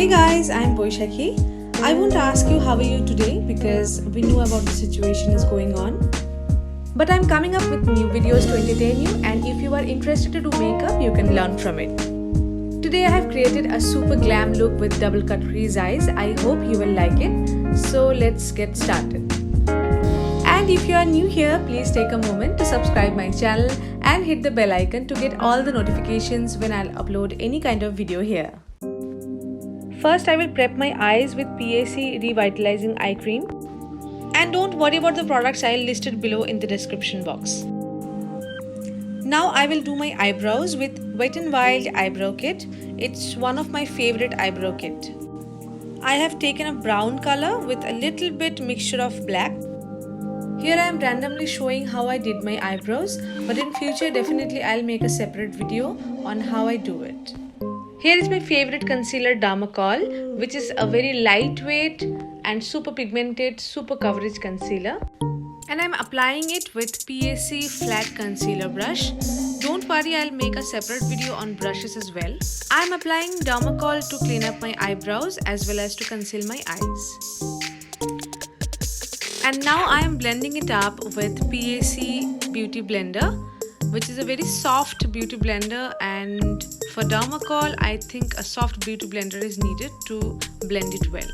Hey guys, I'm Boishakhi. I won't ask you how are you today because we know about the situation is going on. But I'm coming up with new videos to entertain you, and if you are interested to do makeup, you can learn from it. Today I have created a super glam look with double cut crease eyes. I hope you will like it. So let's get started. And if you are new here, please take a moment to subscribe my channel and hit the bell icon to get all the notifications when I'll upload any kind of video here. First, I will prep my eyes with PAC Revitalizing Eye Cream. And don't worry about the products I listed below in the description box. Now I will do my eyebrows with Wet n Wild Eyebrow Kit. It's one of my favorite eyebrow kit. I have taken a brown color with a little bit mixture of black. Here I am randomly showing how I did my eyebrows, but in future definitely I'll make a separate video on how I do it. Here is my favorite concealer Dermacol, which is a very lightweight and super pigmented super coverage concealer. And I'm applying it with PAC flat concealer brush. Don't worry, I'll make a separate video on brushes as well. I'm applying Dermacol to clean up my eyebrows as well as to conceal my eyes. And now I am blending it up with PAC Beauty Blender, which is a very soft beauty blender, and for Dermacol I think a soft beauty blender is needed to blend it well.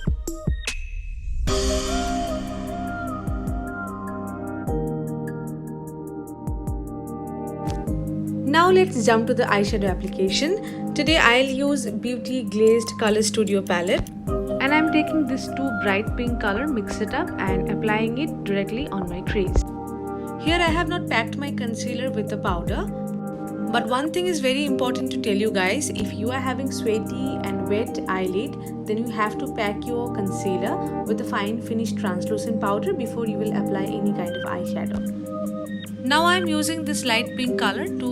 Now let's jump to the eyeshadow application. Today I'll use Beauty Glazed Color Studio palette, and I'm taking this two bright pink color, mix it up and applying it directly on my crease. Here I have not packed my concealer with the powder, but one thing is very important to tell you guys: if you are having sweaty and wet eyelid, then you have to pack your concealer with a fine finish translucent powder before you will apply any kind of eyeshadow. Now I am using this light pink color to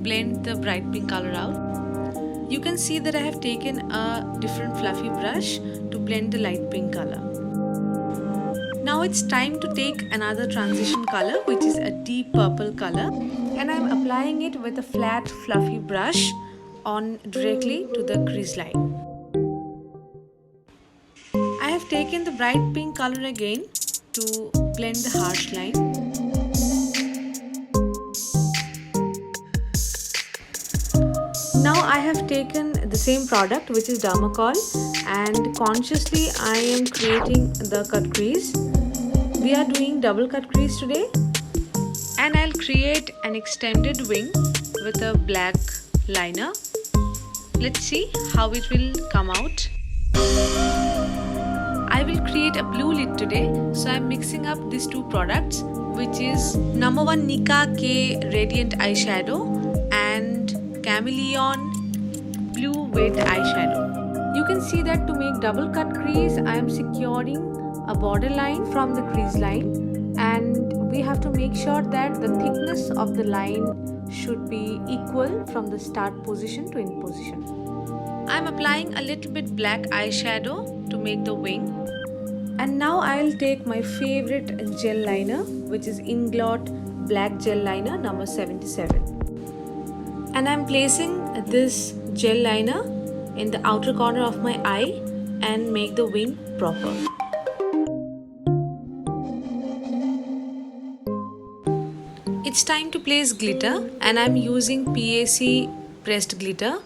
blend the bright pink color out. You can see that I have taken a different fluffy brush to blend the light pink color. Now it's time to take another transition color, which is a deep purple color, and I'm applying it with a flat fluffy brush on directly to the crease line. I have taken the bright pink color again to blend the harsh line. Now I have taken the same product, which is Dermacol, and consciously I am creating the cut crease. We are doing double cut crease today, and I'll create an extended wing with a black liner. Let's see how it will come out. I will create a blue lid today, so I'm mixing up these two products, which is No. 1 Nicka K Radiant Eyeshadow and Chameleon Blue Wet Eyeshadow. You can see that to make double cut crease, I am securing a border line from the crease line, and we have to make sure that the thickness of the line should be equal from the start position to end position. I am applying a little bit black eyeshadow to make the wing. And now I will take my favorite gel liner, which is Inglot Black Gel Liner number 77. And I am placing this gel liner in the outer corner of my eye and make the wing proper. It's time to place glitter, and I'm using PAC pressed glitter.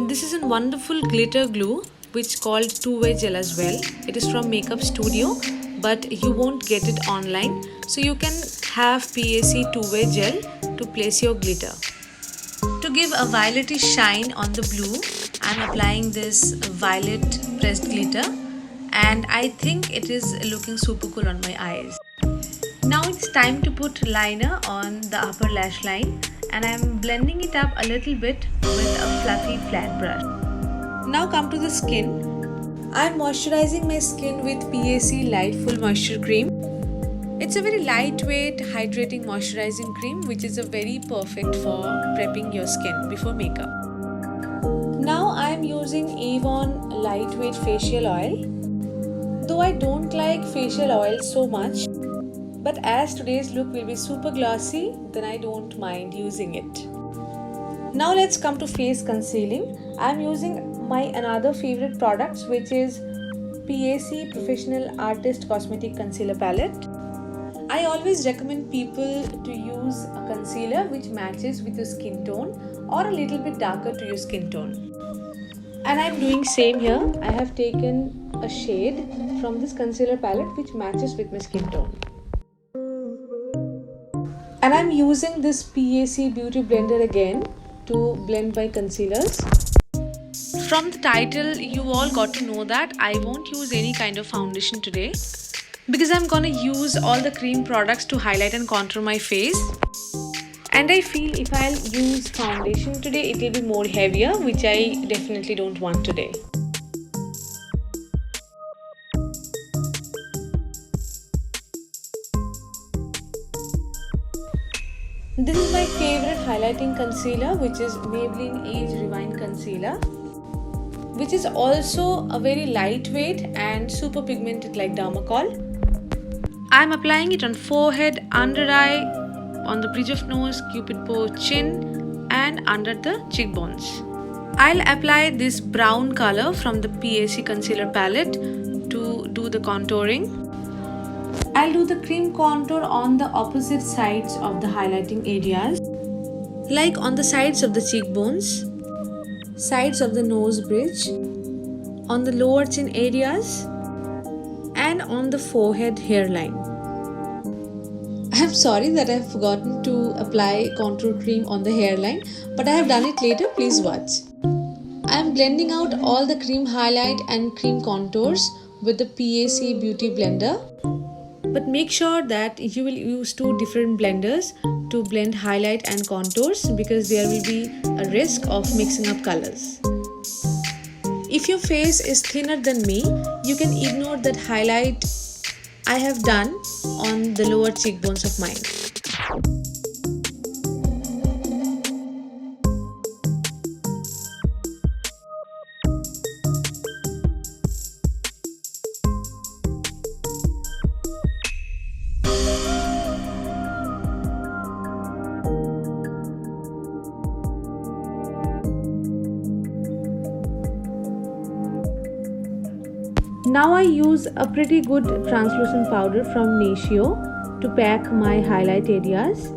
This is a wonderful glitter glue which called two-way gel as well. It is from Makeup Studio, but you won't get it online. So you can have PAC two-way gel to place your glitter. To give a violety shine on the blue, I'm applying this violet pressed glitter, and I think it is looking super cool on my eyes. Now it's time to put liner on the upper lash line, and I'm blending it up a little bit with a fluffy flat brush. Now come to the skin. I'm moisturizing my skin with PAC Light Full Moisture Cream. It's a very lightweight hydrating moisturizing cream, which is a very perfect for prepping your skin before makeup. Now I'm using Avon Lightweight Facial Oil. Though I don't like facial oil so much, but as today's look will be super glossy, then I don't mind using it. Now let's come to face concealing. I'm using my another favorite products, which is PAC Professional Artist Cosmetic Concealer Palette. I always recommend people to use a concealer which matches with your skin tone or a little bit darker to your skin tone. And I'm doing same here. I have taken a shade from this concealer palette which matches with my skin tone. And I'm using this PAC Beauty Blender again to blend my concealers. From the title, you all got to know that I won't use any kind of foundation today because I'm gonna use all the cream products to highlight and contour my face. And I feel if I'll use foundation today, it will be more heavier, which I definitely don't want today. This is my favorite highlighting concealer, which is Maybelline Age Rewind Concealer, which is also a very lightweight and super pigmented like Dermacol. I'm applying it on forehead, under eye, on the bridge of nose, cupid bow, chin and under the cheekbones. I'll apply this brown color from the PAC concealer palette to do the contouring. I'll do the cream contour on the opposite sides of the highlighting areas, like on the sides of the cheekbones, sides of the nose bridge, on the lower chin areas and on the forehead hairline. I'm sorry that I've forgotten to apply contour cream on the hairline, but I have done it later, please watch. I'm blending out all the cream highlight and cream contours with the PAC Beauty Blender. But make sure that you will use two different blenders to blend highlight and contours because there will be a risk of mixing up colors. If your face is thinner than me, you can ignore that highlight I have done on the lower cheekbones of mine. Now I use a pretty good translucent powder from Natio to pack my highlight areas.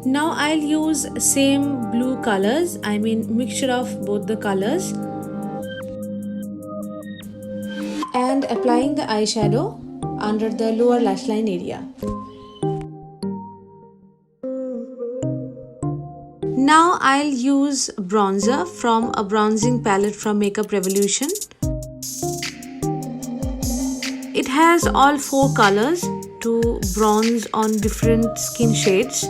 Now I'll use same blue colors, I mean mixture of both the colors, and applying the eyeshadow under the lower lash line area. Now I'll use bronzer from a bronzing palette from Makeup Revolution. It has all 4 colors to bronze on different skin shades.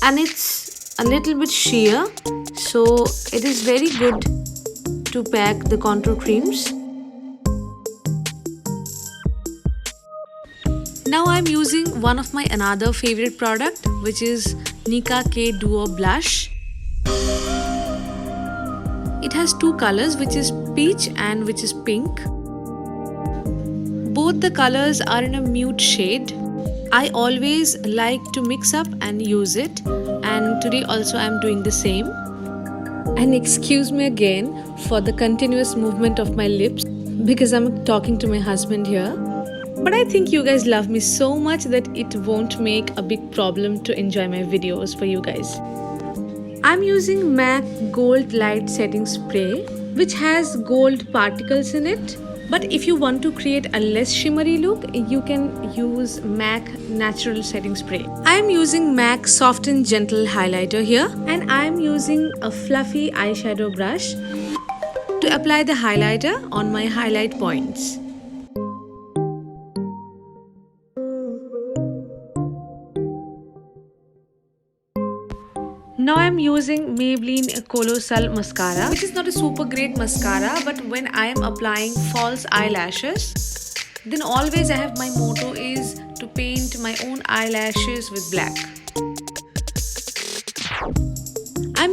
And it's a little bit sheer, so it is very good to pack the contour creams. Now I'm using one of my another favorite product, which is Nicka K Duo Blush. It has 2 colors, which is peach and which is pink. Both the colors are in a mute shade. I always like to mix up and use it, and today also I'm doing the same. And excuse me again for the continuous movement of my lips because I'm talking to my husband here. But I think you guys love me so much that it won't make a big problem to enjoy my videos for you guys. I'm using MAC Gold Light Setting Spray, which has gold particles in it. But if you want to create a less shimmery look, you can use MAC Natural Setting Spray. I am using MAC Soft and Gentle Highlighter here, and I am using a fluffy eyeshadow brush to apply the highlighter on my highlight points. Now I'm using Maybelline Colossal Mascara, which is not a super great mascara, but when I am applying false eyelashes, then always I have my motto is to paint my own eyelashes with black.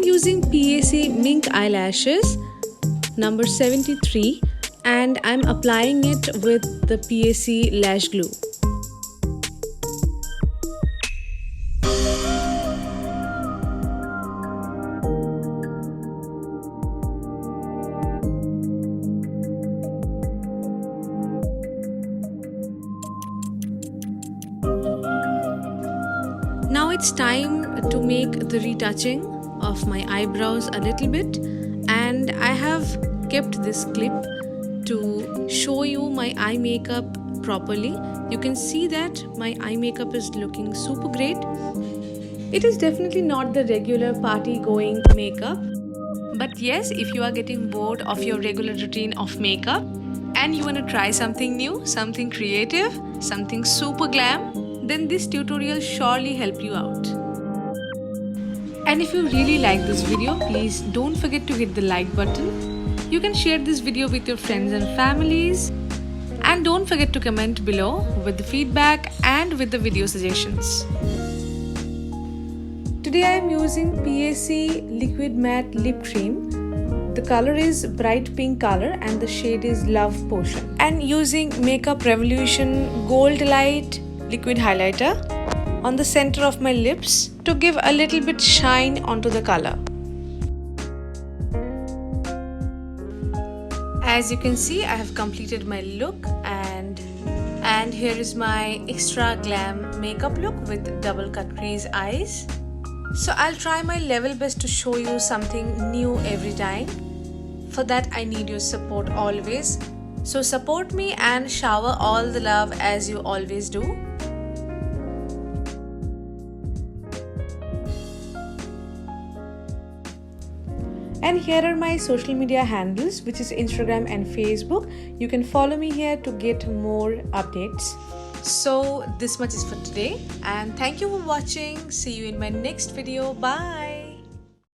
using PAC Mink eyelashes number 73 and I'm applying it with the PAC lash glue. Now it's time to make the retouching of my eyebrows a little bit, and I have kept this clip to show you my eye makeup properly. You can see that my eye makeup is looking super great. It is definitely not the regular party going makeup, but yes, if you are getting bored of your regular routine of makeup and you want to try something new, something creative, something super glam, then this tutorial surely help you out. And if you really like this video, please don't forget to hit the like button. You can share this video with your friends and families. And don't forget to comment below with the feedback and with the video suggestions. Today I am using PAC Liquid Matte Lip Cream. The color is bright pink color and the shade is Love Potion. And using Makeup Revolution Gold Light liquid highlighter on the center of my lips to give a little bit shine onto the color. As you can see, I have completed my look and here is my extra glam makeup look with double cut crease eyes. So I'll try my level best to show you something new every time. For that I need your support always. So support me and shower all the love as you always do. And here are my social media handles, which is Instagram and Facebook. You can follow me here to get more updates. So this much is for today and thank you for watching. See you in my next video. Bye.